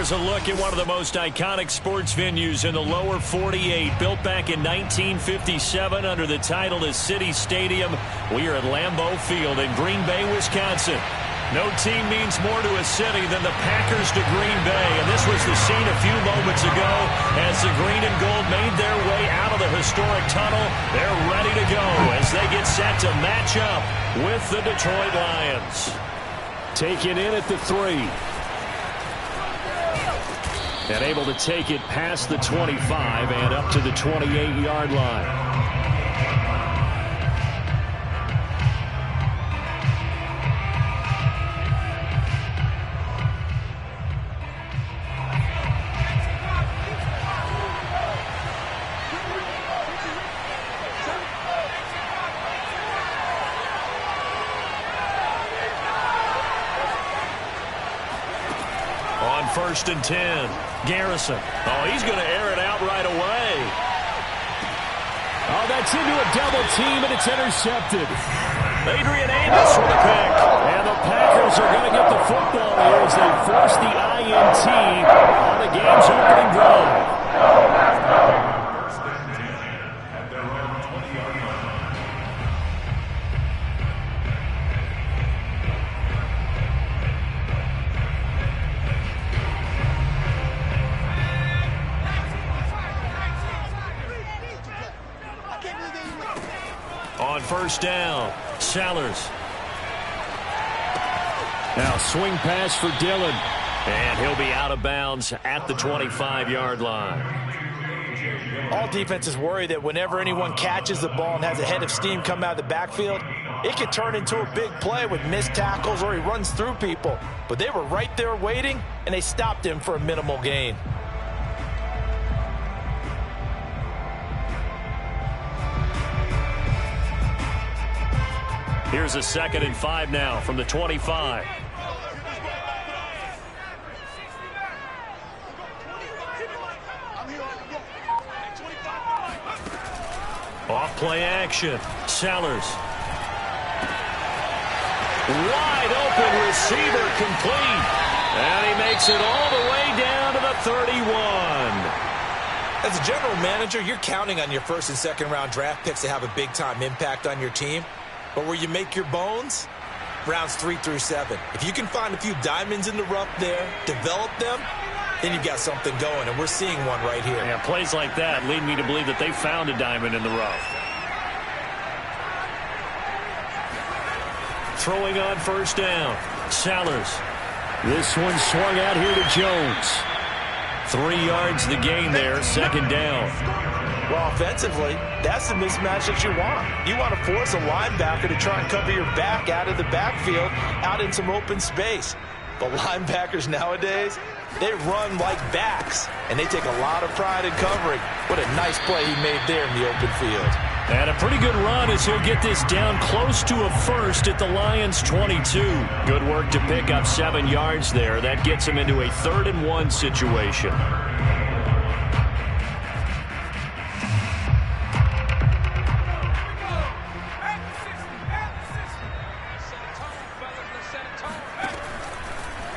There's a look at one of the most iconic sports venues in the lower 48, built back in 1957 under the title of City Stadium. We are at Lambeau Field in Green Bay, Wisconsin. No team means more to a city than the Packers to Green Bay, and this was the scene a few moments ago as the green and gold made their way out of the historic tunnel. They're ready to go as they get set to match up with the Detroit Lions. Taken in at the 3. And able to take it past the 25 and up to the 28-yard line. On 1st and 10, Garrison. Oh, he's going to air it out right away. Oh, that's into a double team, and it's intercepted. Adrian Amos with a pick. And the Packers are going to get the football here as they force the INT on the game's opening drive. On 1st down, Sellers. Now swing pass for Dillon. And he'll be out of bounds at the 25-yard line. All defenses worry that whenever anyone catches the ball and has a head of steam come out of the backfield, it could turn into a big play with missed tackles or he runs through people. But they were right there waiting, and they stopped him for a minimal gain. Here's a 2nd and 5 now from the 25. Off play action. Sellers. Wide open receiver complete. And he makes it all the way down to the 31. As a general manager, you're counting on your 1st and 2nd round draft picks to have a big-time impact on your team. But where you make your bones, rounds 3 through 7. If you can find a few diamonds in the rough there, develop them, then you've got something going, and we're seeing one right here. Yeah, plays like that lead me to believe that they found a diamond in the rough. Throwing on 1st down, Sellers. This one swung out here to Jones. 3 yards the gain there, 2nd down. Well, offensively, that's the mismatch that you want. You want to force a linebacker to try and cover your back out of the backfield, out in some open space. But linebackers nowadays, they run like backs, and they take a lot of pride in covering. What a nice play he made there in the open field. And a pretty good run as he'll get this down close to a 1st at the Lions' 22. Good work to pick up 7 yards there. That gets him into a 3rd and 1 situation.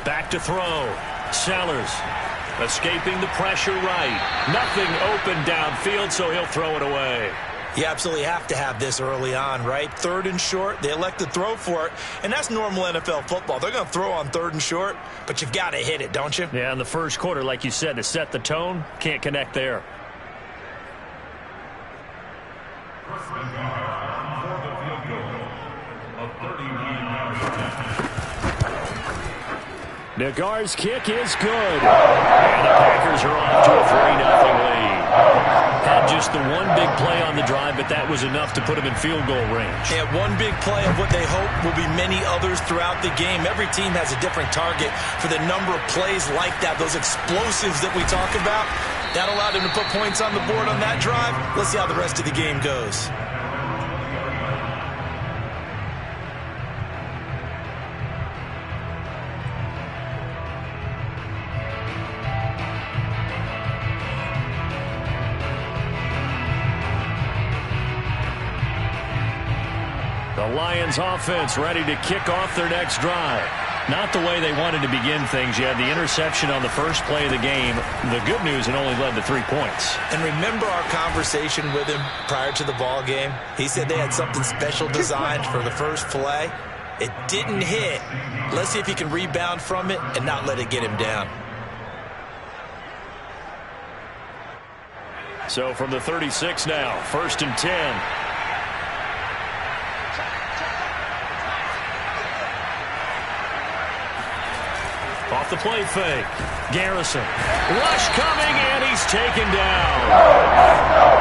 Back to throw. Sellers escaping the pressure right. Nothing open downfield, so he'll throw it away. You absolutely have to have this early on, right? 3rd and short, they elect to throw for it, and that's normal NFL football. They're going to throw on 3rd and short, but you've got to hit it, don't you? Yeah, in the 1st quarter, like you said, to set the tone, can't connect there. Nagar's kick is good. And the Packers are off to a 3-0 lead. Had just the one big play on the drive, but that was enough to put them in field goal range. And one big play of what they hope will be many others throughout the game. Every team has a different target for the number of plays like that, those explosives that we talk about. That allowed him to put points on the board on that drive. Let's see how the rest of the game goes. The Lions offense ready to kick off their next drive. not the way they wanted to begin things. You had the interception on the first play of the game. The good news, it only led to 3 points. And remember our conversation with him prior to the ball game? He said they had something special designed for the first play. It didn't hit. Let's see if he can rebound from it and not let it get him down. So from the 36 now, 1st and 10. Off the play fake. Garrison. Rush coming, and he's taken down.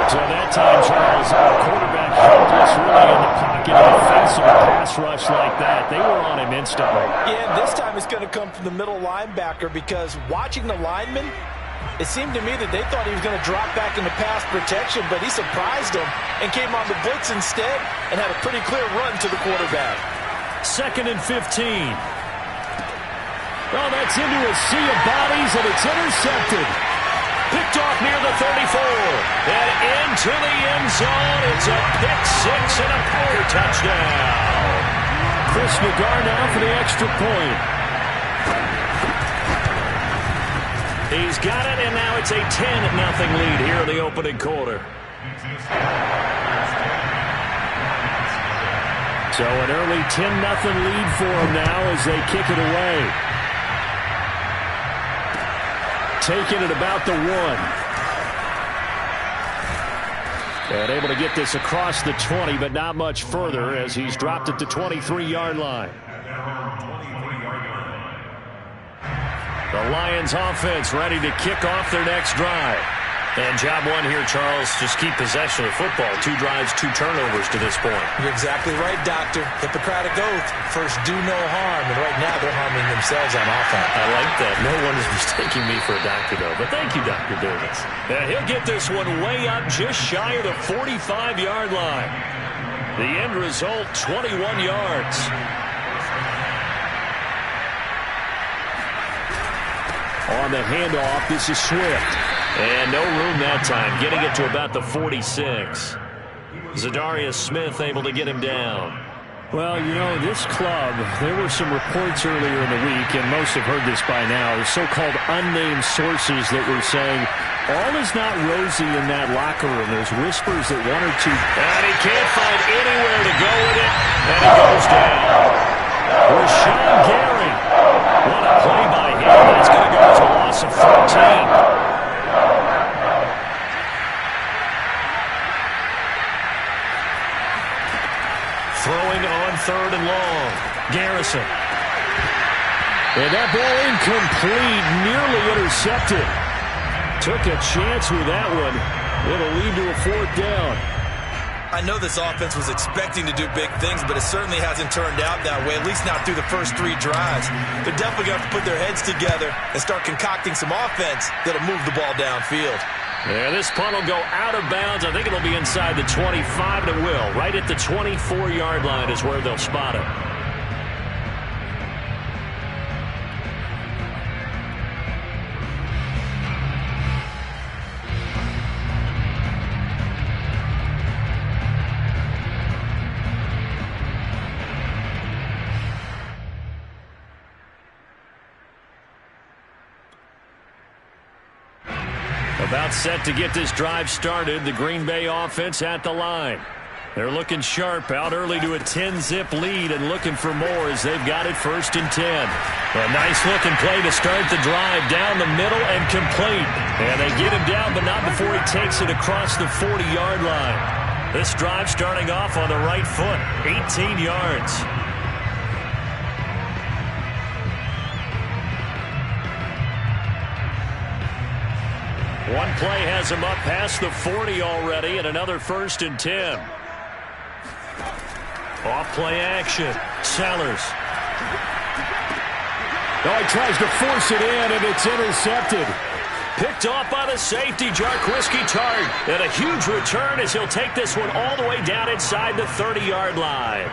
So that time, Charles, quarterback helpless really in the pocket. An offensive pass rush like that. They were on him instantly. Yeah, this time it's going to come from the middle linebacker because watching the lineman, it seemed to me that they thought he was going to drop back into pass protection, but he surprised him and came on the blitz instead and had a pretty clear run to the quarterback. 2nd and 15. Oh, that's into a sea of bodies, and it's intercepted. Picked off near the 34. And into the end zone. It's a pick six and a power touchdown. Chris McGarr now for the extra point. He's got it, and now it's a 10-0 lead here in the opening quarter. So an early 10-0 lead for them now as they kick it away. Taking it about the 1. And able to get this across the 20, but not much further as he's dropped it to 23-yard line. The Lions offense ready to kick off their next drive. And job one here, Charles, just keep possession of the football. 2 drives, 2 turnovers to this point. You're exactly right, Doctor. Hippocratic oath. First, do no harm. And right now, they're harming themselves on offense. I like that. No one is mistaking me for a doctor, though. But thank you, Dr. Davis. And he'll get this one way up just shy of the 45-yard line. The end result, 21 yards. On the handoff, this is Swift. And no room that time, getting it to about the 46. Zadarius Smith able to get him down. Well, you know, this club, there were some reports earlier in the week, and most have heard this by now, the so-called unnamed sources that were saying all is not rosy in that locker room. There's whispers that 1 or 2... And he can't find anywhere to go with it, and he goes down. Rashawn Gary. What a play by him. That's going to go to a loss of 14. Throwing on 3rd and long. Garrison. And that ball incomplete, nearly intercepted. Took a chance with that one. It'll lead to a 4th down. I know this offense was expecting to do big things, but it certainly hasn't turned out that way, at least not through the first 3 drives. They're definitely going to have to put their heads together and start concocting some offense that'll move the ball downfield. Yeah, this punt will go out of bounds. I think it'll be inside the 25, and it will. Right at the 24-yard line is where they'll spot it. About set to get this drive started. The Green Bay offense at the line. They're looking sharp, out early to a 10-zip lead and looking for more as they've got it 1st and 10. A nice-looking play to start the drive down the middle and complete. And they get him down, but not before he takes it across the 40-yard line. This drive starting off on the right foot, 18 yards. One play has him up past the 40 already, and another 1st and 10. Off-play action. Sellers. Oh, he tries to force it in, and it's intercepted. Picked off by the safety, Jarquiski Tartt. And a huge return as he'll take this one all the way down inside the 30-yard line.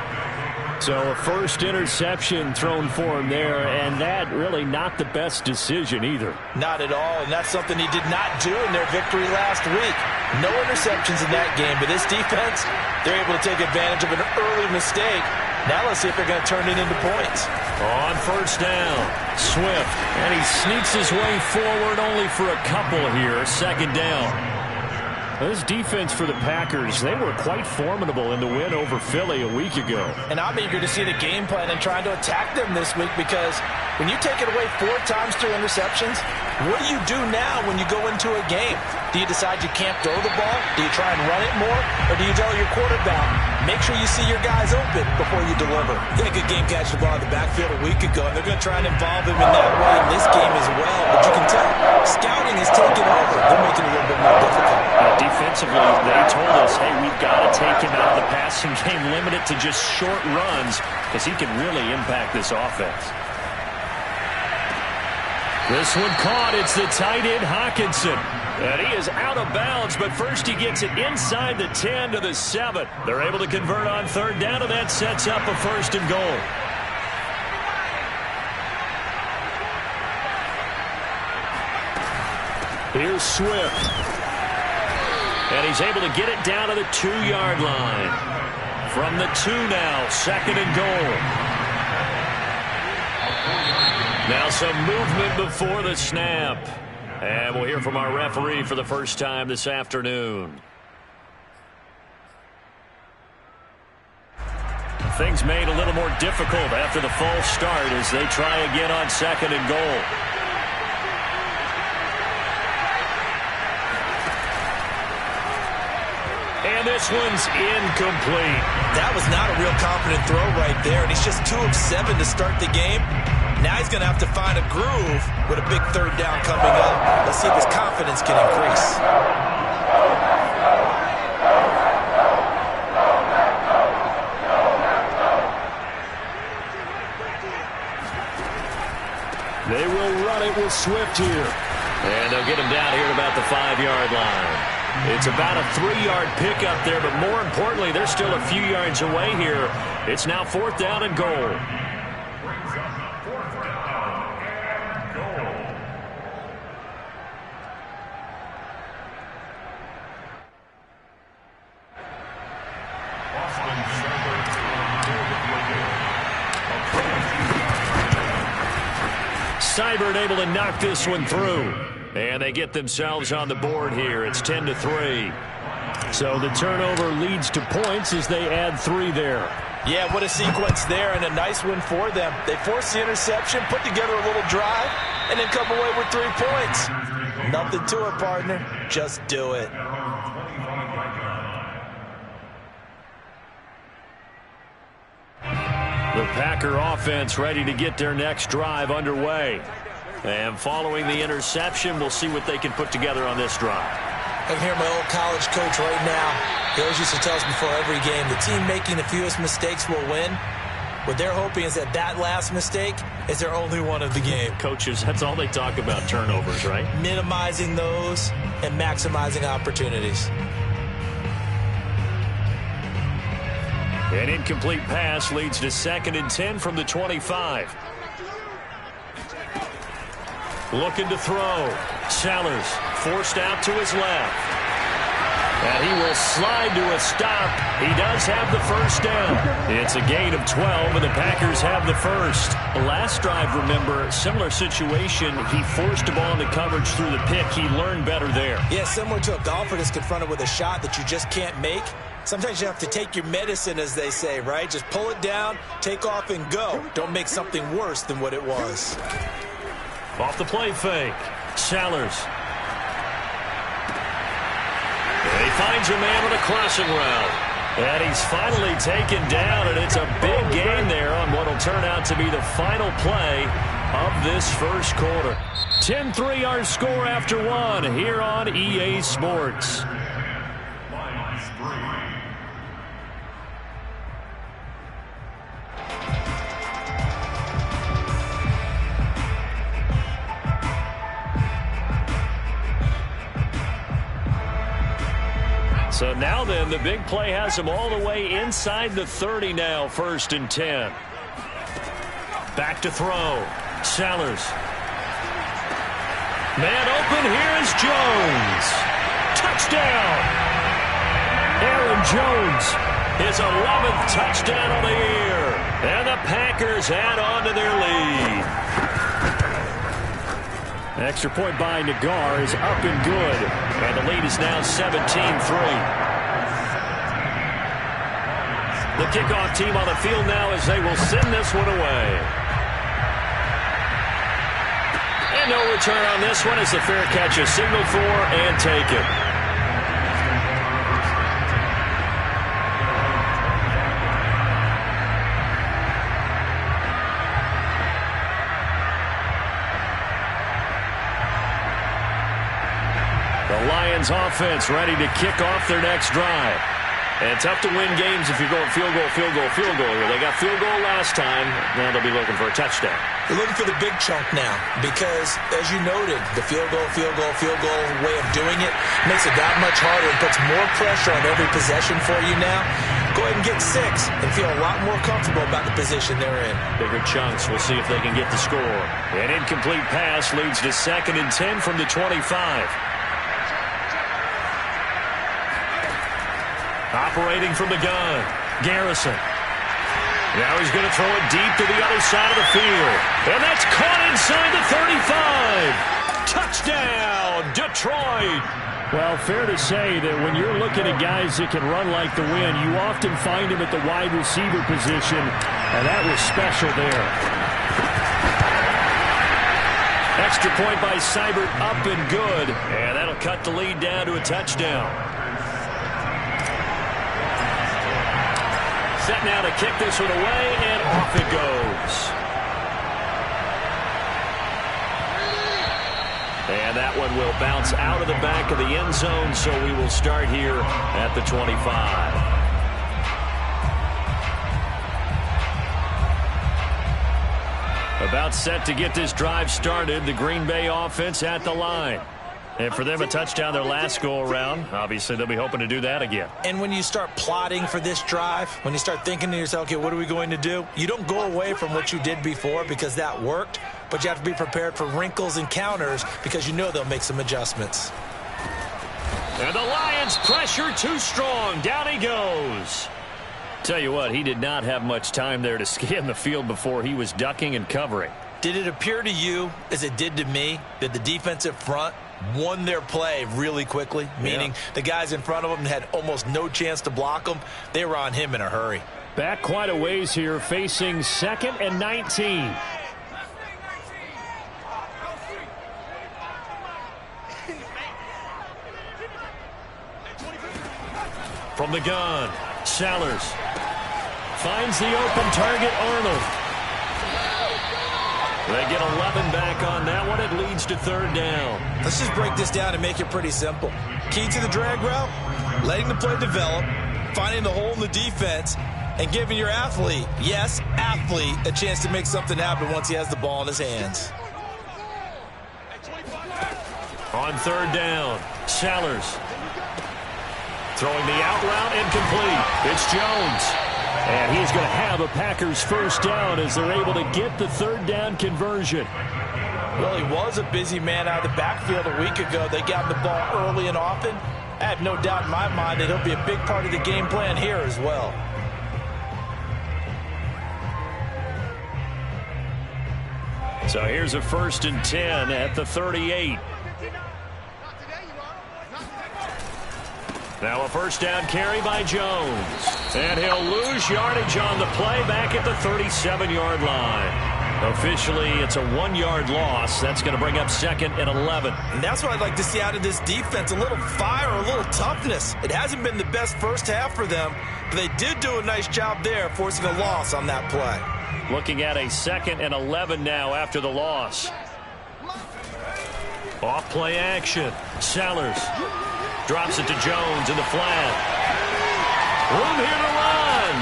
So a first interception thrown for him there, and that really not the best decision either. Not at all, and that's something he did not do in their victory last week. No interceptions in that game, but this defense, they're able to take advantage of an early mistake Now let's see if they're going to turn it into points. On first down, Swift, and he sneaks his way forward only for a couple here. Second down. This defense for the Packers, they were quite formidable in the win over Philly a week ago. And I'm eager to see the game plan and trying to attack them this week, because when you take it away 4 times through interceptions, what do you do now when you go into a game? Do you decide you can't throw the ball? Do you try and run it more? Or do you tell your quarterback, make sure you see your guys open before you deliver? He had a good game catching the ball in the backfield a week ago, and they're going to try and involve him in that way in this game as well. But you can tell scouting is taking over. They're making it a little bit more difficult. Defensively, they told us, hey, we've got to take him out of the passing game, limit it to just short runs, because he can really impact this offense. This one caught. It's the tight end, Hockenson. And he is out of bounds, but first he gets it inside the 10 to the 7. They're able to convert on third down, and that sets up a 1st and goal. Here's Swift. And he's able to get it down to the 2-yard line. From the 2 now, 2nd and goal. Now some movement before the snap. And we'll hear from our referee for the first time this afternoon. Things made a little more difficult after the false start as they try again on 2nd and goal. And this one's incomplete. That was not a real confident throw right there, and he's just 2 of 7 to start the game. Now he's going to have to find a groove with a big third down coming up. Let's see if his confidence can increase. They will run it with Swift here. And they'll get him down here at about the 5-yard line. It's about a 3-yard pickup there, but more importantly, they're still a few yards away here. It's now 4th down and goal. Seibert able to knock this one through. And they get themselves on the board here. It's 10-3. So the turnover leads to points as they add 3 there. Yeah, what a sequence there, and a nice win for them. They forced the interception, put together a little drive, and then come away with 3 points. Nothing to it, partner. Just do it. The Packer offense ready to get their next drive underway. And following the interception, we'll see what they can put together on this drive. I can hear my old college coach right now. He always used to tell us before every game, the team making the fewest mistakes will win. What they're hoping is that that last mistake is their only one of the game. Coaches, that's all they talk about, turnovers, right? Minimizing those and maximizing opportunities. An incomplete pass leads to 2nd and 10 from the 25. Looking to throw. Sellers forced out to his left. And he will slide to a stop. He does have the first down. It's a gain of 12, and the Packers have the first. Last drive, remember, similar situation. He forced a ball into coverage through the pick. He learned better there. Yeah, similar to a golfer that's confronted with a shot that you just can't make. Sometimes you have to take your medicine, as they say, right? Just pull it down, take off, and go. Don't make something worse than what it was. Off the play fake. Sellers. And he finds a man on a crossing route. And he's finally taken down, and it's a big gain there on what will turn out to be the final play of this first quarter. 10-3 our score after 1 here on EA Sports. So now then, the big play has him all the way inside the 30 now, 1st and 10. Back to throw. Sellers. Man open, here's Jones. Touchdown! Aaron Jones, his 11th touchdown of the year. the Packers add on to their lead. Extra point by Nagar is up and good. And the lead is now 17-3. The kickoff team on the field now as they will send this one away. And no return on this one as the fair catch is signaled for and taken. The Lions offense ready to kick off their next drive. And tough to win games if you're going field goal, field goal, field goal here. They got field goal last time. Now they'll be looking for a touchdown. They're looking for the big chunk now because, as you noted, the field goal way of doing it makes it that much harder and puts more pressure on every possession for you now. Go ahead and get 6 and feel a lot more comfortable about the position they're in. Bigger chunks. We'll see if they can get the score. An incomplete pass leads to 2nd and 10 from the 25. Operating from the gun, Garrison. Now he's going to throw it deep to the other side of the field. And that's caught inside the 35. Touchdown, Detroit. Well, fair to say that when you're looking at guys that can run like the wind, you often find them at the wide receiver position, and that was special there. Extra point by Seibert, up and good. And that'll cut the lead down to a touchdown. Set now to kick this one away, and off it goes. And that one will bounce out of the back of the end zone, so we will start here at the 25. About set to get this drive started, the Green Bay offense at the line. And for them, a touchdown their last go-around. Obviously, they'll be hoping to do that again. And when you start plotting for this drive, when you start thinking to yourself, okay, what are we going to do? You don't go away from what you did before because that worked, but you have to be prepared for wrinkles and counters because you know they'll make some adjustments. And the Lions pressure too strong. Down he goes. Tell you what, he did not have much time there to scan the field before he was ducking and covering. Did it appear to you, as it did to me, that the defensive front won their play really quickly, meaning the guys in front of them had almost no chance to block them? They were on him in a hurry. Back quite a ways here, facing 2nd and 19. From the gun, Sellers finds the open target, Arnold. They get 11 back on that one. It leads to 3rd down. Let's just break this down and make it pretty simple. Key to the drag route, letting the play develop, finding the hole in the defense, and giving your athlete, yes, athlete, a chance to make something happen once he has the ball in his hands. On 3rd down, Sellers throwing the out route incomplete. It's Jones. And he's going to have a Packers 1st down as they're able to get the 3rd down conversion. Well, he was a busy man out of the backfield a week ago. They got the ball early and often. I have no doubt in my mind that he'll be a big part of the game plan here as well. So here's a 1st and 10 at the 38. Now a 1st down carry by Jones. And he'll lose yardage on the play back at the 37-yard line. Officially, it's a 1-yard loss. That's going to bring up 2nd and 11. And that's what I'd like to see out of this defense, a little fire, a little toughness. It hasn't been the best first half for them, but they did do a nice job there forcing a loss on that play. Looking at a 2nd and 11 now after the loss. Off play action. Sellers drops it to Jones in the flat. Room here to run.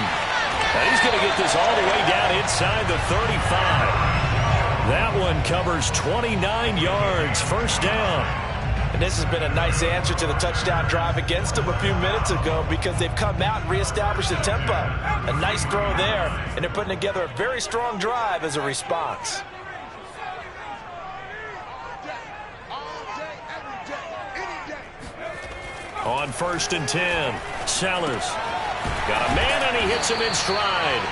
And he's going to get this all the way down inside the 35. That one covers 29 yards. 1st down. And this has been a nice answer to the touchdown drive against them a few minutes ago because they've come out and reestablished the tempo. A nice throw there, and they're putting together a very strong drive as a response. On 1st and 10, Sellers got a man and he hits him in stride.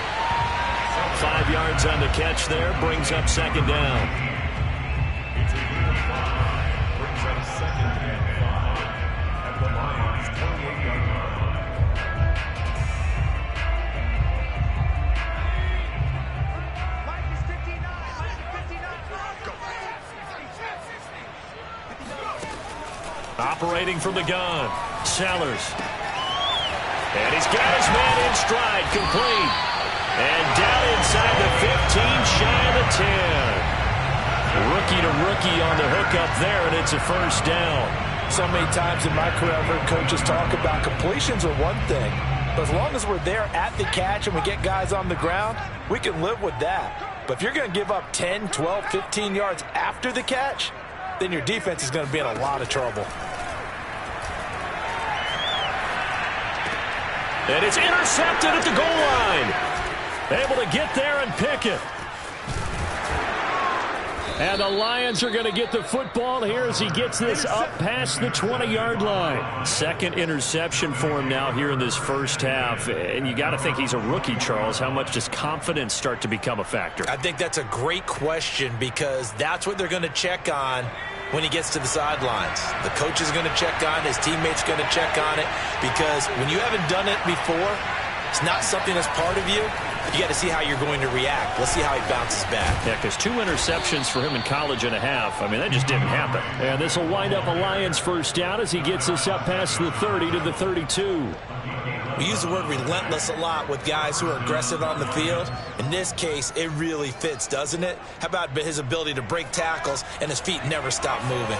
5 yards on the catch there, brings up second down. Brings up second and 5 at the Lions' 28-yard line. Operating from the gun, Sellers. And he's got his man in stride, complete. And down inside the 15, shy of the 10. Rookie to rookie on the hook up there, and it's a first down. So many times in my career, I've heard coaches talk about completions are one thing. But as long as we're there at the catch and we get guys on the ground, we can live with that. But if you're going to give up 10, 12, 15 yards after the catch, then your defense is going to be in a lot of trouble. And it's intercepted at the goal line. Able to get there and pick it. And the Lions are going to get the football here as he gets this up past the 20-yard line. Second interception for him now here in this first half. And you got to think he's a rookie, Charles. How much does confidence start to become a factor? I think that's a great question because that's what they're going to check on when he gets to the sidelines. The coach is going to check on it. His teammates are going to check on it because when you haven't done it before, it's not something that's part of you. You got to see how you're going to react. Let's see how he bounces back. Yeah, because 2 interceptions for him in college and a half. I mean, that just didn't happen. And this will wind up a Lions first down as he gets this up past the 30 to the 32. We use the word relentless a lot with guys who are aggressive on the field. In this case, it really fits, doesn't it? How about his ability to break tackles and his feet never stop moving?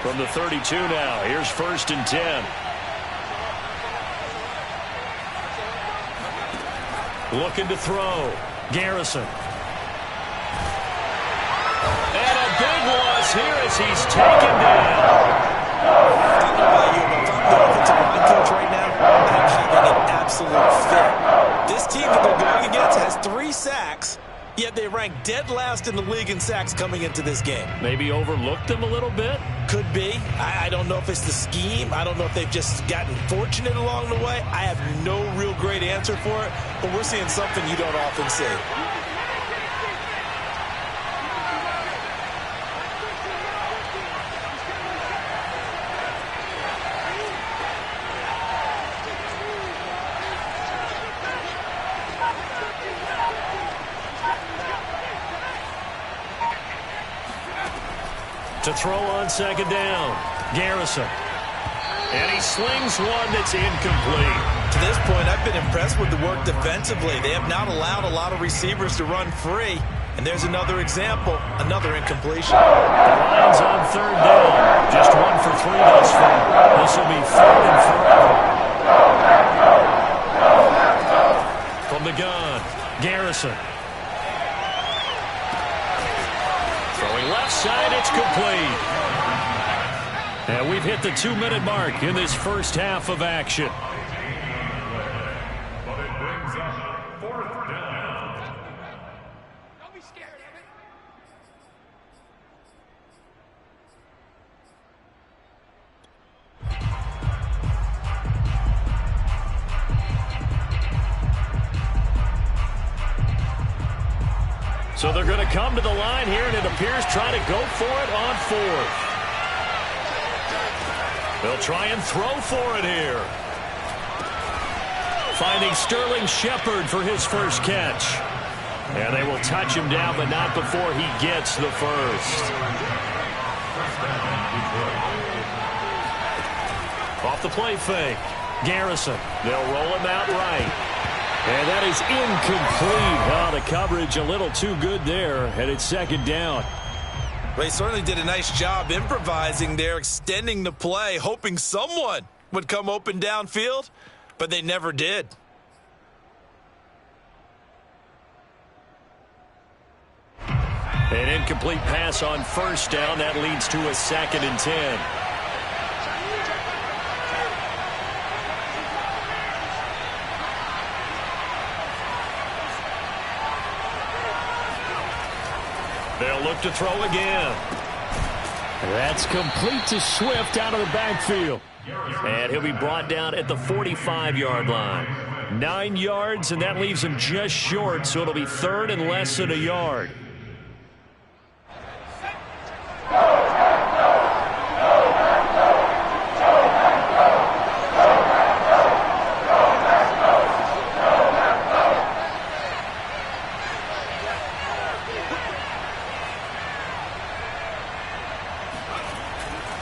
From the 32 now, here's 1st and 10. Looking to throw. Garrison. And a big loss here as he's taken down. I don't know about you, but if I'm the offensive line coach right now, I'm having an absolute fit. This team that they're going against has 3 sacks, yet they rank dead last in the league in sacks coming into this game. Maybe overlooked them a little bit? Could be. I don't know if it's the scheme. I don't know if they've just gotten fortunate along the way. I have no real great answer for it, but we're seeing something you don't often see. To throw on second down, Garrison. And he slings one that's incomplete. To this point, I've been impressed with the work defensively. They have not allowed a lot of receivers to run free. And there's another example, another incompletion. The Lions on 3rd down. Just 1 for 3 thus far. This will be 3rd and forever. From the gun, Garrison. Left side, it's complete. And we've hit the 2-minute mark in this first half of action. But it brings up 4th down. Don't be scared of it. So they're going to come to the line here, and it appears trying to go for it on 4th. They'll try and throw for it here. Finding Sterling Shepard for his first catch. And they will touch him down, but not before he gets the first. Off the play fake. Garrison. They'll roll him out right. And that is incomplete. Oh, the coverage a little too good there, and it's second down. Well, he certainly did a nice job improvising there, extending the play, hoping someone would come open downfield, but they never did. An incomplete pass on 1st down. That leads to a 2nd and 10. They'll look to throw again. That's complete to Swift out of the backfield. And he'll be brought down at the 45-yard line. 9 yards, and that leaves him just short, so it'll be 3rd and less than a yard.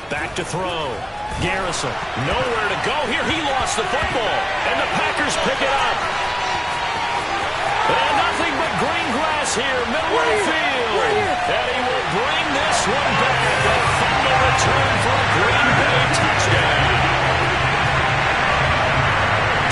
Back to throw. Garrison, nowhere to go here. He lost the football, and the Packers pick it up. And nothing but green grass here, middle of the field. And he will bring this one back. A fumble return for a Green Bay touchdown.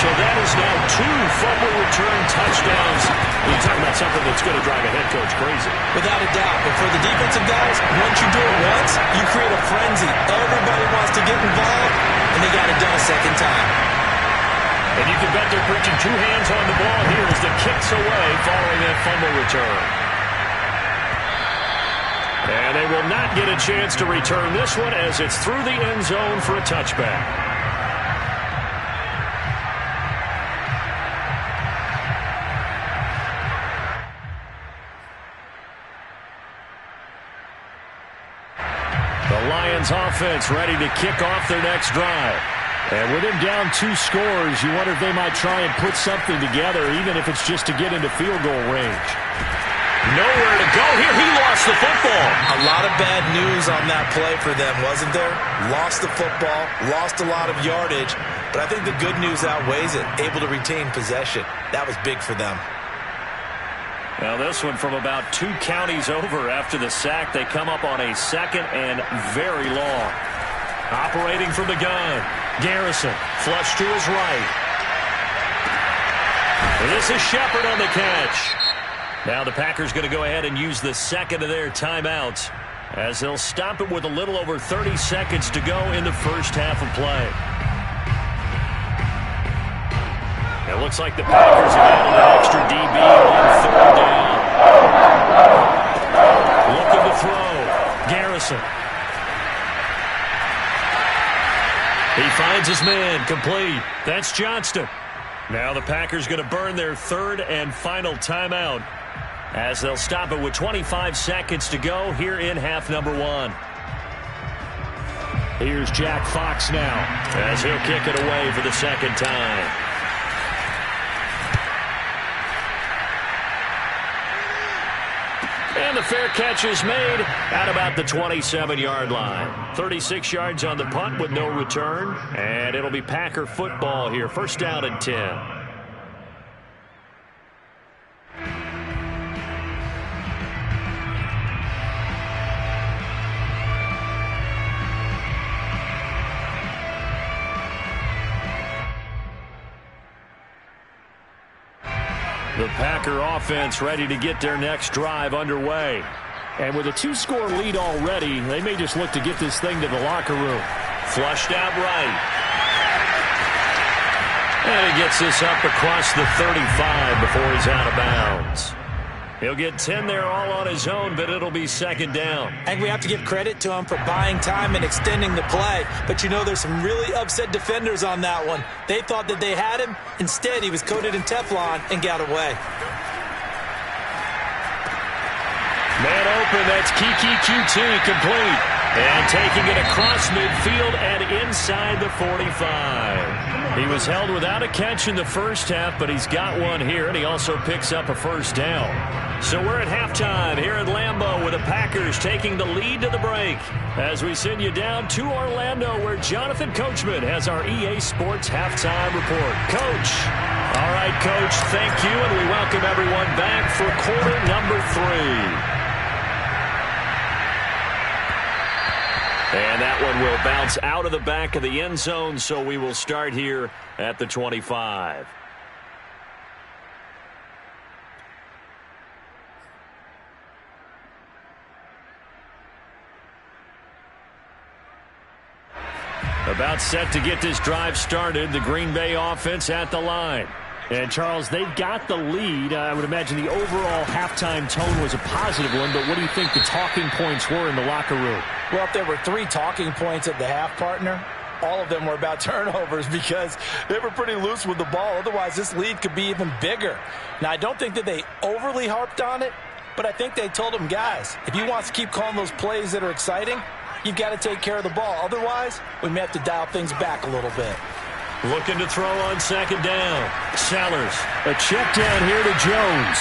So that is now 2 fumble return touchdowns. You're talking about something that's going to drive a head coach crazy. Without a doubt. But for the defensive guys, once you do it once, you create a frenzy. Everybody wants to get involved, and they got it done a second time. And you can bet they're preaching 2 hands on the ball here as the kick's away following that fumble return. And they will not get a chance to return this one as it's through the end zone for a touchback. Offense ready to kick off their next drive. And with him down 2 scores, you wonder if they might try and put something together, even if it's just to get into field goal range. Nowhere to go here. He lost the football. A lot of bad news on that play for them, wasn't there? Lost the football, lost a lot of yardage, but I think the good news outweighs it. Able to retain possession. That was big for them. Now this one from about 2 counties over after the sack. They come up on a 2nd and very long. Operating from the gun. Garrison, flush to his right. And this is Shepard on the catch. Now the Packers going to go ahead and use the 2nd of their timeouts as they'll stop it with a little over 30 seconds to go in the first half of play. It looks like the Packers have added an extra DB on 3rd down. Looking to throw. Garrison. He finds his man. Complete. That's Johnston. Now the Packers going to burn their 3rd and final timeout as they'll stop it with 25 seconds to go here in half number 1. Here's Jack Fox now as he'll kick it away for the 2nd time. And the fair catch is made at about the 27-yard line. 36 yards on the punt with no return. And it'll be Packer football here. 1st down and 10. The Packer offense ready to get their next drive underway. And with a 2-score lead already, they may just look to get this thing to the locker room. Flushed out right. And he gets this up across the 35 before he's out of bounds. He'll get 10 there all on his own, but it'll be 2nd down. I think we have to give credit to him for buying time and extending the play. But you know there's some really upset defenders on that one. They thought that they had him. Instead, he was coated in Teflon and got away. Man open, that's Kiki QT complete. And taking it across midfield and inside the 45. He was held without a catch in the first half, but he's got one here, and he also picks up a 1st down. So we're at halftime here at Lambeau with the Packers taking the lead to the break as we send you down to Orlando where Jonathan Coachman has our EA Sports halftime report. Coach. All right, Coach, thank you, and we welcome everyone back for quarter number 3. And that one will bounce out of the back of the end zone, so we will start here at the 25. About set to get this drive started, the Green Bay offense at the line. And, Charles, they've got the lead. I would imagine the overall halftime tone was a positive one, but what do you think the talking points were in the locker room? Well, if there were 3 talking points at the half, partner, all of them were about turnovers because they were pretty loose with the ball. Otherwise, this lead could be even bigger. Now, I don't think that they overly harped on it, but I think they told them, guys, if you want to keep calling those plays that are exciting, you've got to take care of the ball. Otherwise, we may have to dial things back a little bit. Looking to throw on second down. Sellers. A check down here to Jones.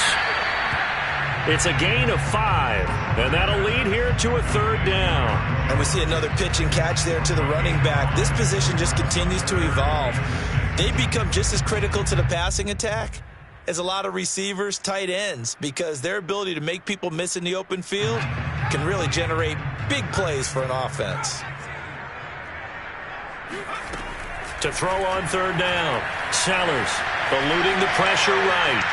It's a gain of 5, and that'll lead here to a third down. And we see another pitch and catch there to the running back. This position just continues to evolve. They become just as critical to the passing attack as a lot of receivers, tight ends, because their ability to make people miss in the open field can really generate big plays for an offense. To throw on third down. Sellers eluding the pressure right.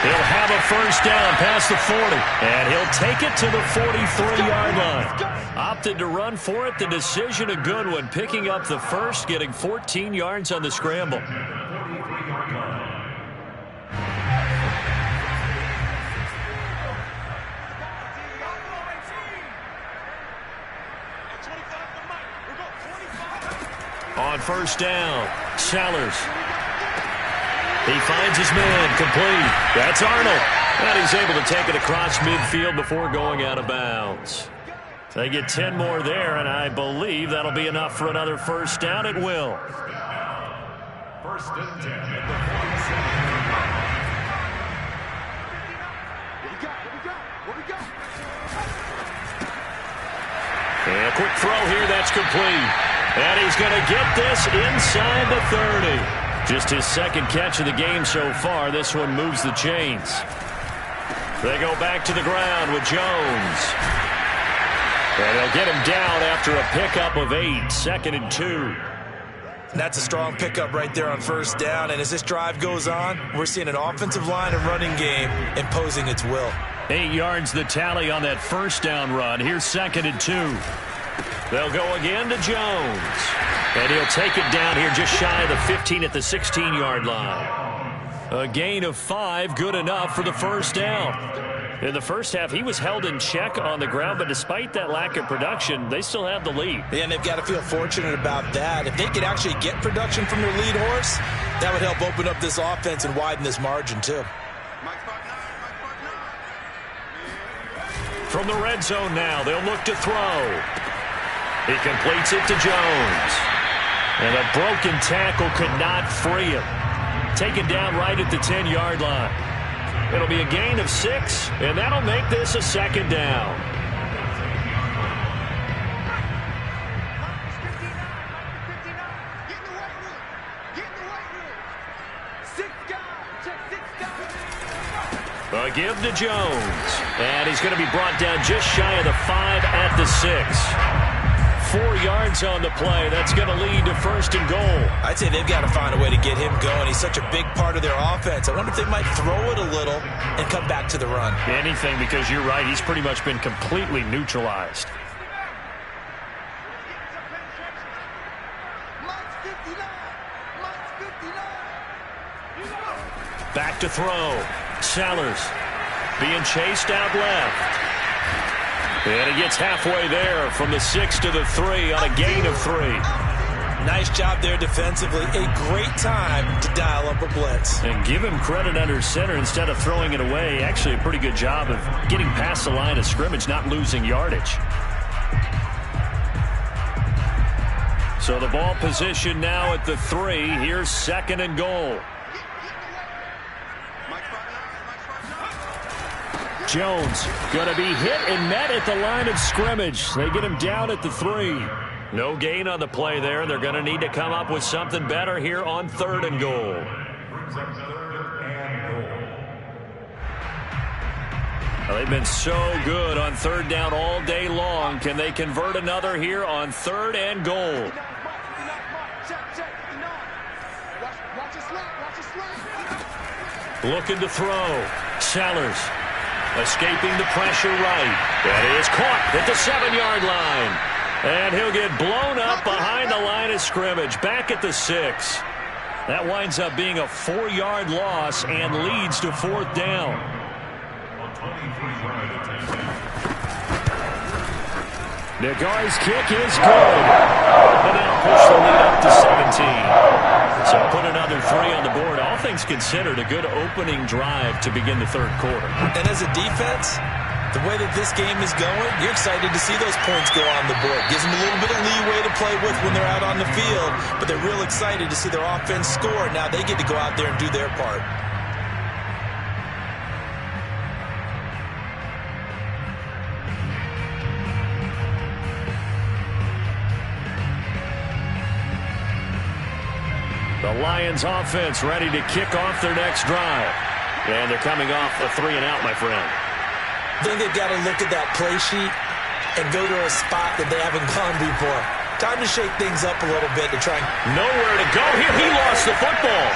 He'll have a first down past the 40, and he'll take it to the 43-yard line. Opted to run for it. The decision a good one, picking up the first, getting 14 yards on the scramble. On first down, Sellers. He finds his man, complete. That's Arnold. And he's able to take it across midfield before going out of bounds. They get 10 more there, and I believe that'll be enough for another first down. It will. First and 10 at the 47. And a quick throw here, that's complete. And he's going to get this inside the 30. Just his second catch of the game so far. This one moves the chains. They go back to the ground with Jones. And they'll get him down after a pickup of 8, 2nd and 2. And that's a strong pickup right there on first down. And as this drive goes on, we're seeing an offensive line and running game imposing its will. 8 yards the tally on that first down run. Here's 2nd and 2. They'll go again to Jones. And he'll take it down here just shy of the 15 at the 16-yard line. A gain of 5, good enough for the first down. In the first half, he was held in check on the ground, but despite that lack of production, they still have the lead. Yeah, and they've got to feel fortunate about that. If they could actually get production from their lead horse, that would help open up this offense and widen this margin, too. From the red zone now, they'll look to throw. He completes it to Jones. And a broken tackle could not free him. Taken down right at the 10-yard line. It'll be a gain of 6, and that'll make this a second down. A give to Jones. And he's going to be brought down just shy of the 5 at the 6. 4 yards on the play. That's going to lead to 1st and goal. I'd say they've got to find a way to get him going. He's such a big part of their offense. I wonder if they might throw it a little and come back to the run. Anything, because you're right. He's pretty much been completely neutralized. Back to throw. Sellers being chased out left. And he gets halfway there from the 6 to the 3 on a gain of 3. Nice job there defensively. A great time to dial up a blitz. And give him credit under center instead of throwing it away. Actually a pretty good job of getting past the line of scrimmage, not losing yardage. So the ball position now at the 3. Here's 2nd and goal. Jones going to be hit and met at the line of scrimmage. They get him down at the 3. No gain on the play there. They're going to need to come up with something better here on 3rd and goal. Well, they've been so good on 3rd down all day long. Can they convert another here on 3rd and goal? Looking to throw. Sellers. Escaping the pressure right. That is caught at the 7-yard line. And he'll get blown up behind the line of scrimmage. Back at the 6. That winds up being a 4-yard loss and leads to 4th down. Nagari's kick is good. And that'll push the lead up to 17. So put another 3 on the board. All things considered, a good opening drive to begin the third quarter. And as a defense, the way that this game is going, you're excited to see those points go on the board. Gives them a little bit of leeway to play with when they're out on the field, but they're real excited to see their offense score. Now they get to go out there and do their part. The Lions offense ready to kick off their next drive. And they're coming off a 3-and-out, my friend. I think they've got to look at that play sheet and go to a spot that they haven't gone before. Time to shake things up a little bit to try and... Nowhere to go here. He lost the football.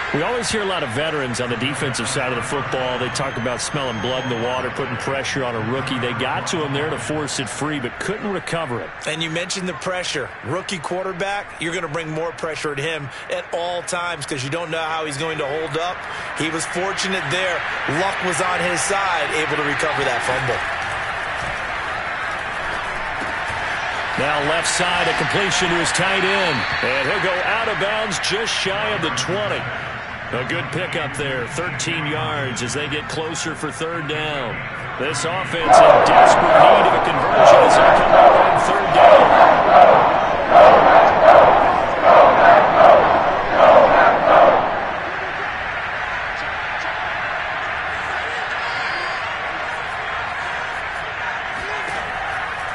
We always hear a lot of veterans on the defensive side of the football. They talk about smelling blood in the water, putting pressure on a rookie. They got to him there to force it free, but couldn't recover it. And you mentioned the pressure. Rookie quarterback, you're going to bring more pressure at him at all times because you don't know how he's going to hold up. He was fortunate there. Luck was on his side, able to recover that fumble. Now left side, a completion to his tight end. And he'll go out of bounds just shy of the 20. A good pickup there, 13 yards as they get closer for third down. This offense in desperate need of a conversion as they come up on third down.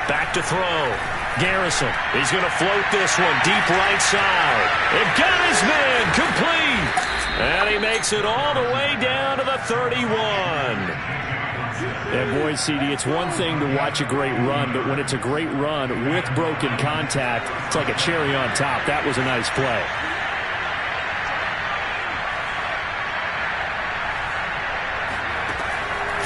Back to throw. Garrison, he's going to float this one deep right side. They've got his man complete. And he makes it all the way down to the 31. And boy, CD, it's one thing to watch a great run, but when it's a great run with broken contact, it's like a cherry on top. That was a nice play.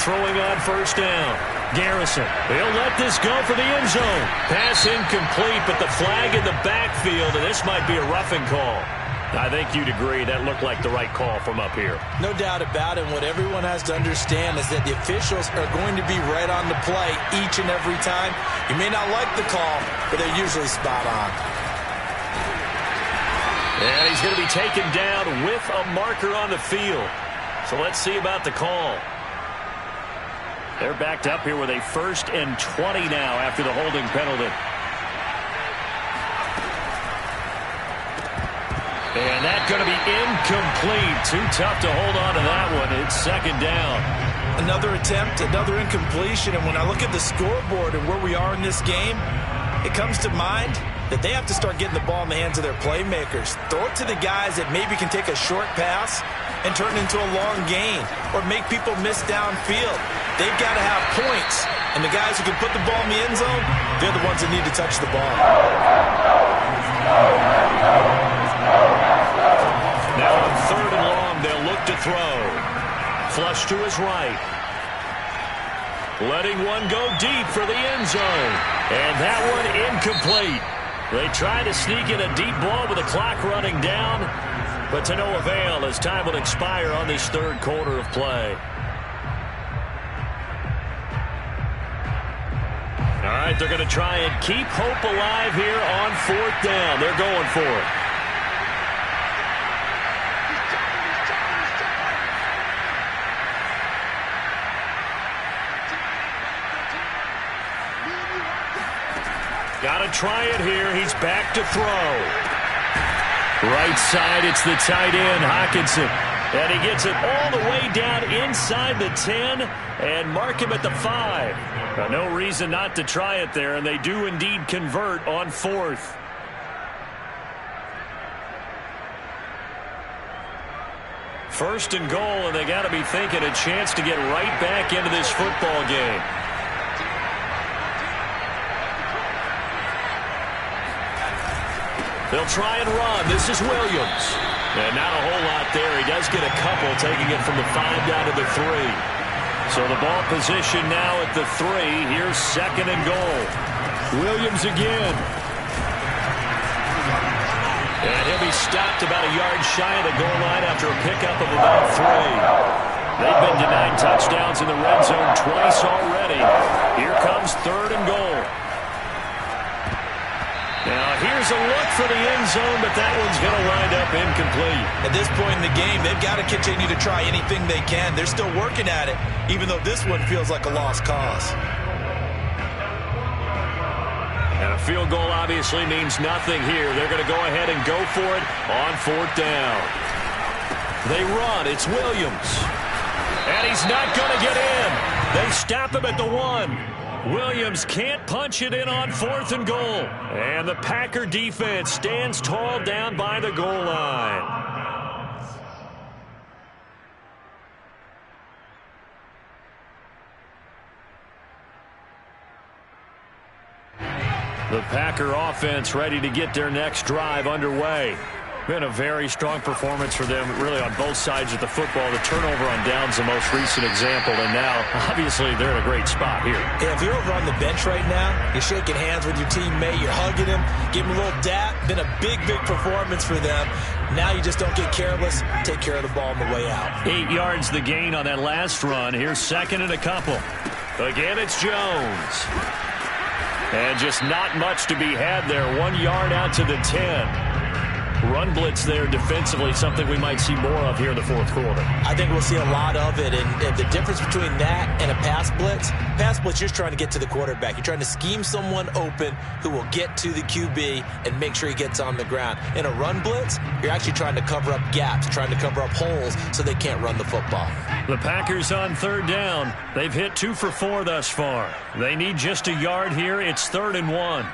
Throwing on first down. Garrison, he'll let this go for the end zone. Pass incomplete, but the flag in the backfield, and this might be a roughing call. I think you'd agree that looked like the right call from up here. No doubt about it. What everyone has to understand is that the officials are going to be right on the play each and every time. You may not like the call, but they're usually spot on. And he's going to be taken down with a marker on the field. So let's see about the call. They're backed up here with a 1st and 20 now after the holding penalty. And that's going to be incomplete. Too tough to hold on to that one. It's second down. Another attempt, another incompletion. And when I look at the scoreboard and where we are in this game, it comes to mind that they have to start getting the ball in the hands of their playmakers. Throw it to the guys that maybe can take a short pass and turn it into a long gain or make people miss downfield. They've got to have points. And the guys who can put the ball in the end zone, they're the ones that need to touch the ball. Now on 3rd and long, they'll look to throw. Flush to his right. Letting one go deep for the end zone. And that one incomplete. They try to sneak in a deep ball with the clock running down, but to no avail as time will expire on this third quarter of play. All right, they're going to try and keep hope alive here on 4th down. They're going for it. Got to try it here. He's back to throw. Right side, it's the tight end, Hockenson. And he gets it all the way down inside the 10 and mark him at the 5. Now, no reason not to try it there, and they do indeed convert on 4th. First and goal, and they got to be thinking a chance to get right back into this football game. They'll try and run. This is Williams. And not a whole lot there. He does get a couple, taking it from the 5 down to the 3. So the ball position now at the 3. Here's 2nd and goal. Williams again. And he'll be stopped about a yard shy of the goal line after a pickup of about 3. They've been denied touchdowns in the red zone twice already. Here comes 3rd and goal. Now here's a look for the end zone, but that one's going to wind up incomplete. At this point in the game, they've got to continue to try anything they can. They're still working at it, even though this one feels like a lost cause. And a field goal obviously means nothing here. They're going to go ahead and go for it on 4th down. They run. It's Williams. And he's not going to get in. They stop him at the 1. Williams can't punch it in on 4th and goal. And the Packer defense stands tall down by the goal line. The Packer offense ready to get their next drive underway. Been a very strong performance for them, really, on both sides of the football. The turnover on downs the most recent example, and now, obviously, they're in a great spot here. Yeah, if you're over on the bench right now, you're shaking hands with your teammate, you're hugging him, giving him a little dap. Been a big, big performance for them. Now you just don't get careless. Take care of the ball on the way out. 8 yards the gain on that last run. Here's 2nd and a couple. Again, it's Jones. And just not much to be had there. 1 yard out to the 10. Run blitz there defensively, something we might see more of here in the 4th quarter. I think we'll see a lot of it, and the difference between that and a pass blitz, you're just trying to get to the quarterback. You're trying to scheme someone open who will get to the QB and make sure he gets on the ground. In a run blitz, you're actually trying to cover up gaps, trying to cover up holes so they can't run the football. The Packers on 3rd down. They've hit 2 for 4 thus far. They need just a yard here. It's 3rd and 1.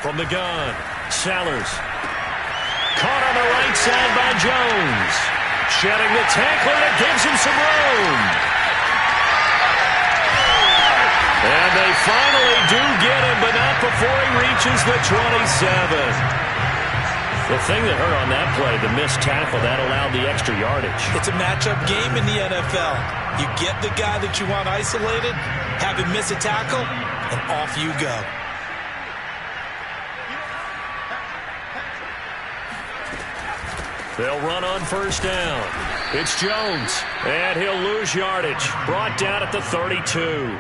From the gun, Sellers. Caught on the right side by Jones. Shedding the tackler, and it gives him some room. And they finally do get him, but not before he reaches the 27. The thing that hurt on that play, the missed tackle, that allowed the extra yardage. It's a matchup game in the NFL. You get the guy that you want isolated, have him miss a tackle, and off you go. They'll run on 1st down. It's Jones, and he'll lose yardage. Brought down at the 32.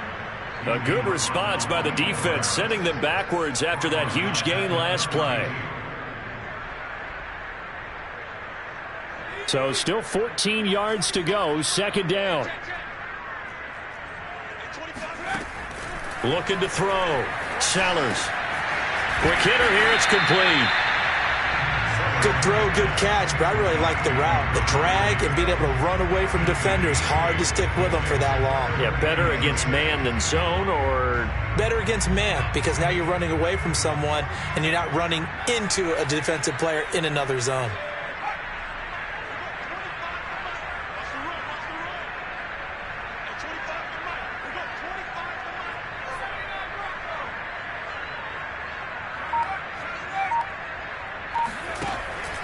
A good response by the defense, sending them backwards after that huge gain last play. So still 14 yards to go, 2nd down. Looking to throw. Sellers. Quick hitter here, it's complete. Good throw, good catch, but I really like the route. The drag and being able to run away from defenders, hard to stick with them for that long. Yeah, better against man than zone, or? Better against man, because now you're running away from someone and you're not running into a defensive player in another zone.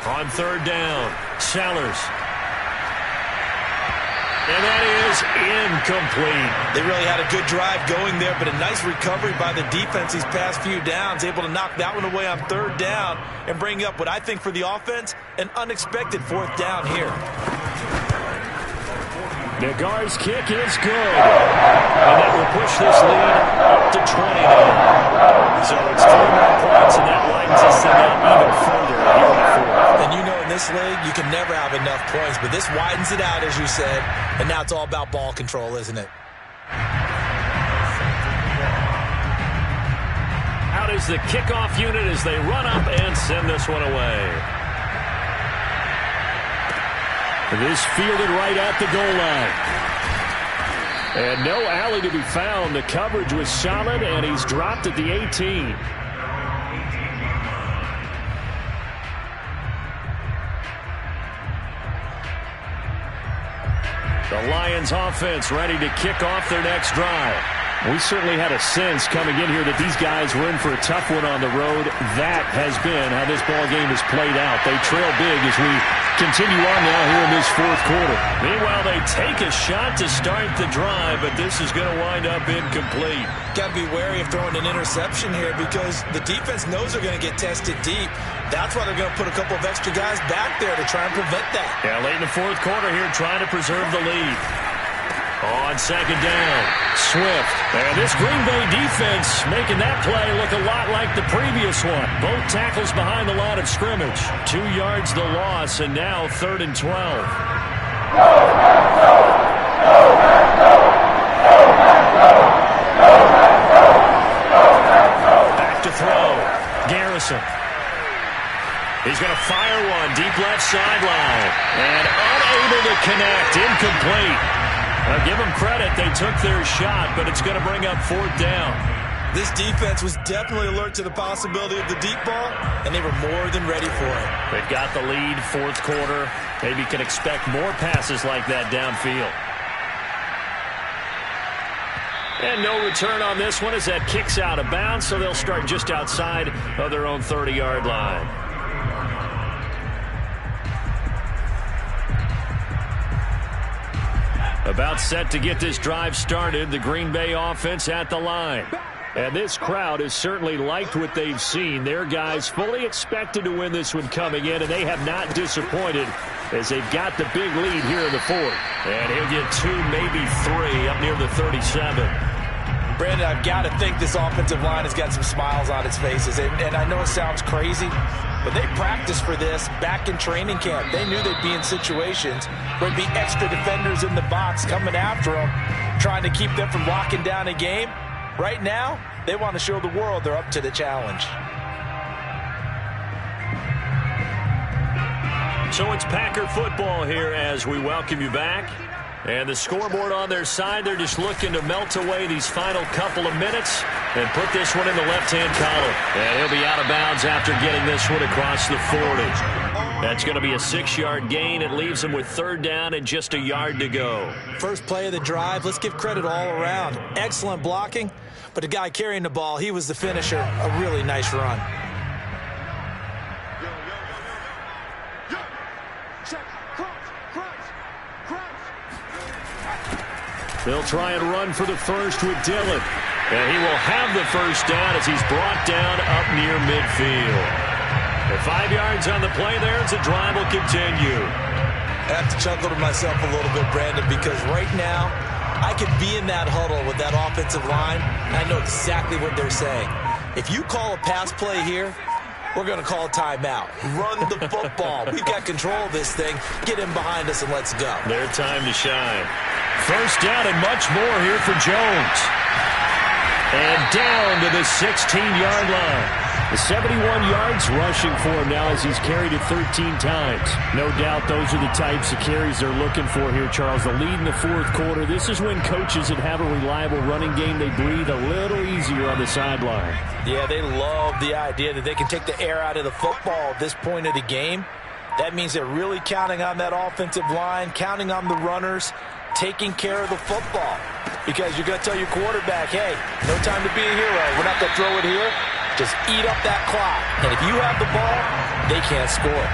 On 3rd down, Sellers. And that is incomplete. They really had a good drive going there, but a nice recovery by the defense these past few downs, able to knock that one away on 3rd down and bring up what I think for the offense, an unexpected 4th down here. Nagar's kick is good. And that will push this lead up to 20 now. So it's 3 more points, and that widens this thing out even further here in the 4th. And you know in this league, you can never have enough points, but this widens it out, as you said, and now it's all about ball control, isn't it? Out is the kickoff unit as they run up and send this one away. This fielded right at the goal line. And no alley to be found. The coverage was solid, and he's dropped at the 18. The Lions offense ready to kick off their next drive. We certainly had a sense coming in here that these guys were in for a tough one on the road. That has been how this ball game has played out. They trail big as we continue on now here in this 4th quarter. Meanwhile, they take a shot to start the drive, but this is going to wind up incomplete. Got to be wary of throwing an interception here because the defense knows they're going to get tested deep. That's why they're going to put a couple of extra guys back there to try and prevent that. Yeah, late in the fourth quarter here, trying to preserve the lead. On second down, Swift. And this Green Bay defense making that play look a lot like the previous one. Both tackles behind the line of scrimmage. 2 yards the loss, and now 3rd and 12. Back to throw. Garrison. He's going to fire one deep left sideline. And unable to connect. Incomplete. Now give them credit. They took their shot, but it's going to bring up 4th down. This defense was definitely alert to the possibility of the deep ball, and they were more than ready for it. They've got the lead, 4th quarter. Maybe can expect more passes like that downfield. And no return on this one as that kicks out of bounds, so they'll start just outside of their own 30-yard line. About set to get this drive started, the Green Bay offense at the line. And this crowd has certainly liked what they've seen. Their guys fully expected to win this one coming in, and they have not disappointed as they've got the big lead here in the 4th. And he'll get 2, maybe 3 up near the 37. Brandon, I've got to think this offensive line has got some smiles on its faces. And I know it sounds crazy, but they practiced for this back in training camp. They knew they'd be in situations where there'd be extra defenders in the box coming after them, trying to keep them from locking down a game. Right now, they want to show the world they're up to the challenge. So it's Packer football here as we welcome you back. And the scoreboard on their side, they're just looking to melt away these final couple of minutes and put this one in the left-hand column. And he'll be out of bounds after getting this one across the 40. That's going to be a 6-yard gain. It leaves him with 3rd down and just a yard to go. First play of the drive, let's give credit all around. Excellent blocking, but the guy carrying the ball, he was the finisher. A really nice run. They'll try and run for the first with Dillon. And he will have the first down as he's brought down up near midfield. The 5 yards on the play there as the drive will continue. I have to chuckle to myself a little bit, Brandon, because right now I could be in that huddle with that offensive line, and I know exactly what they're saying. If you call a pass play here, we're going to call a timeout. Run the football. We've got control of this thing. Get in behind us and let's go. Their time to shine. First down and much more here for Jones. And down to the 16-yard line. The 71 yards rushing for him now as he's carried it 13 times. No doubt those are the types of carries they're looking for here, Charles. The lead in the 4th quarter. This is when coaches that have a reliable running game, they breathe a little easier on the sideline. Yeah, they love the idea that they can take the air out of the football at this point of the game. That means they're really counting on that offensive line, counting on the runners, taking care of the football. Because you're going to tell your quarterback, hey, no time to be a hero. We're not going to throw it here. Just eat up that clock. And if you have the ball, they can't score.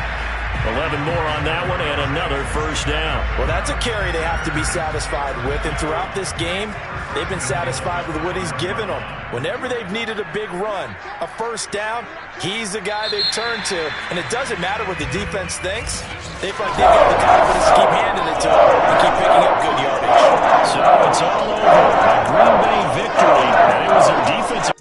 11 more on that one and another first down. Well, that's a carry they have to be satisfied with. And throughout this game, they've been satisfied with what he's given them. Whenever they've needed a big run, a first down, he's the guy they've turned to. And it doesn't matter what the defense thinks. They feel like they've got the confidence to keep handing it to him and keep picking up good yardage. So it's all over. A Green Bay victory. And it was a defensive.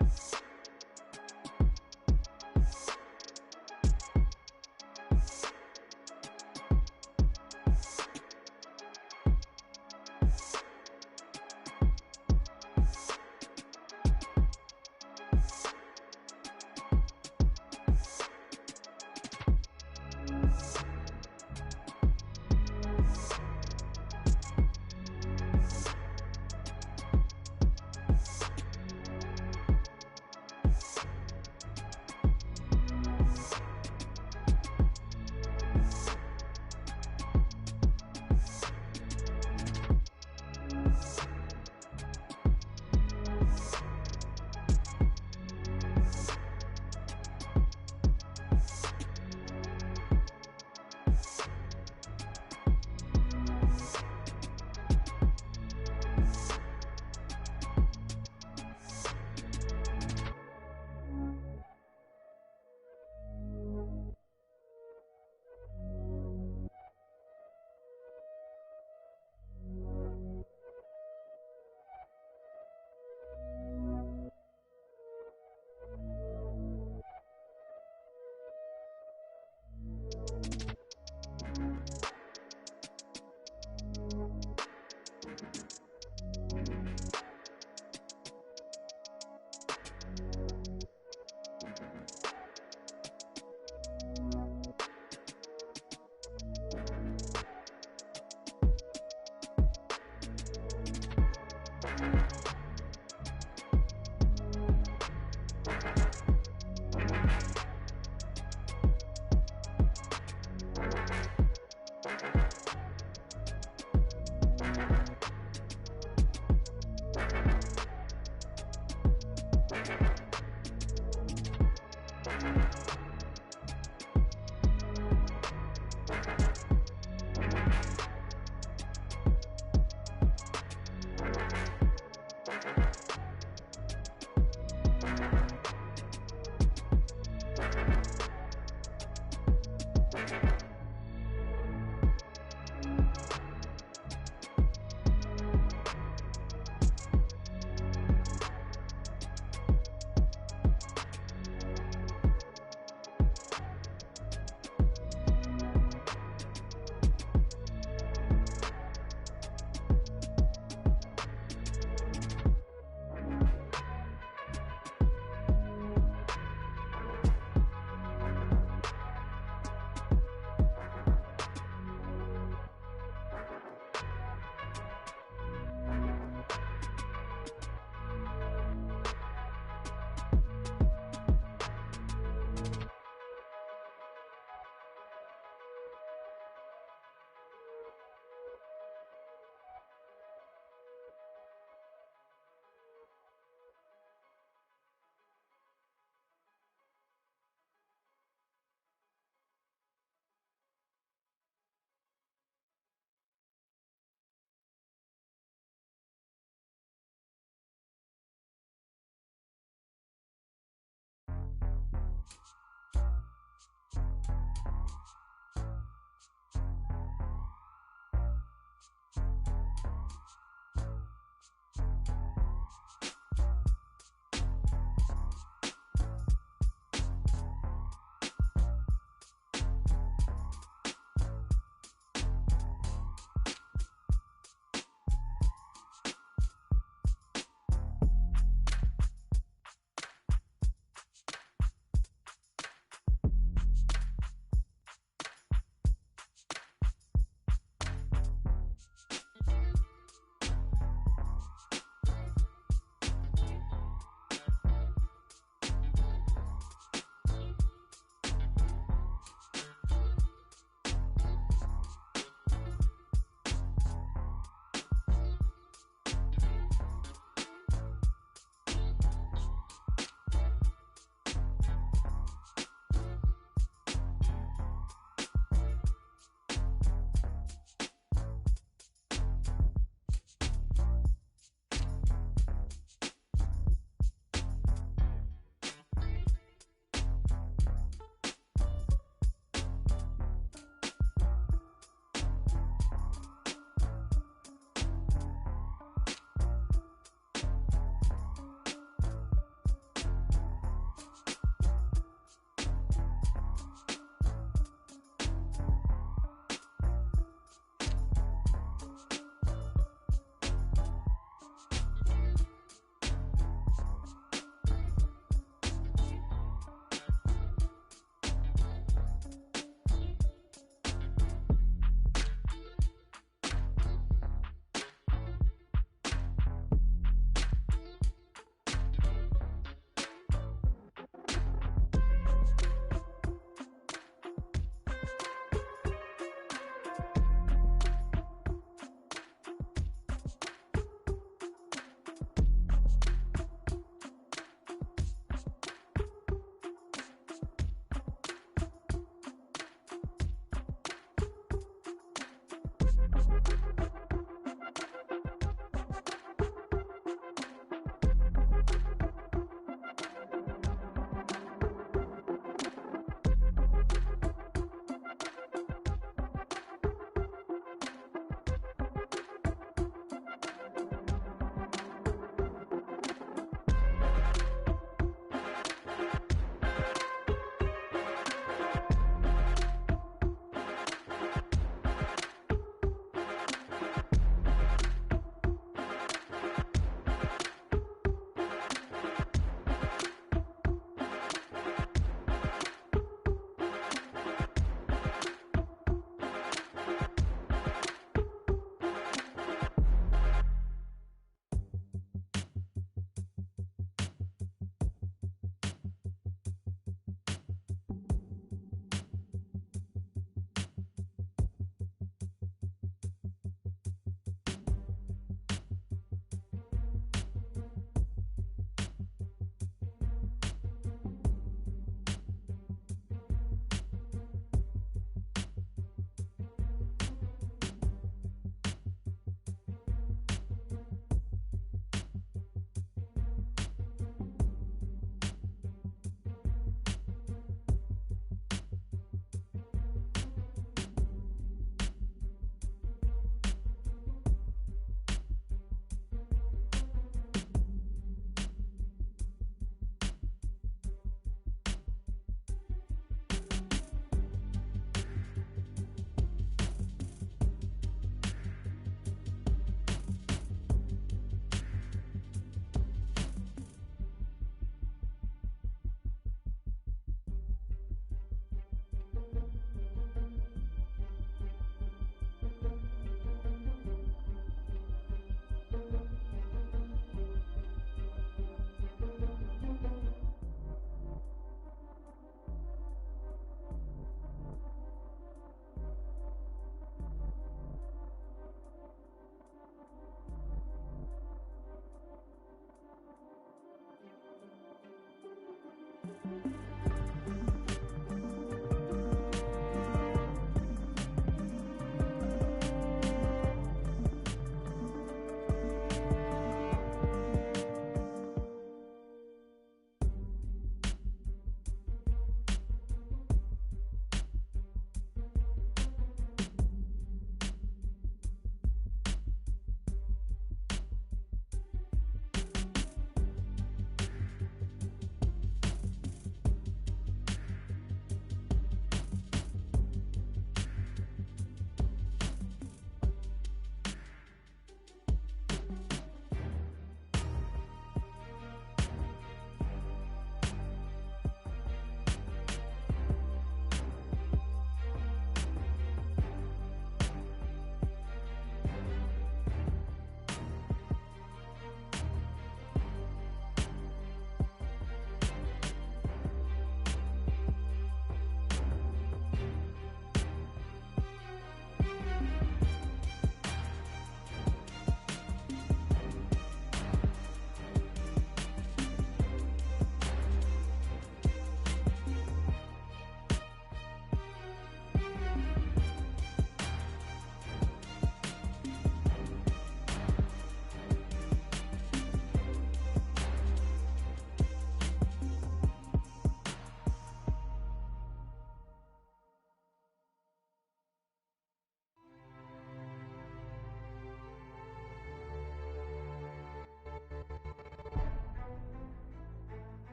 it.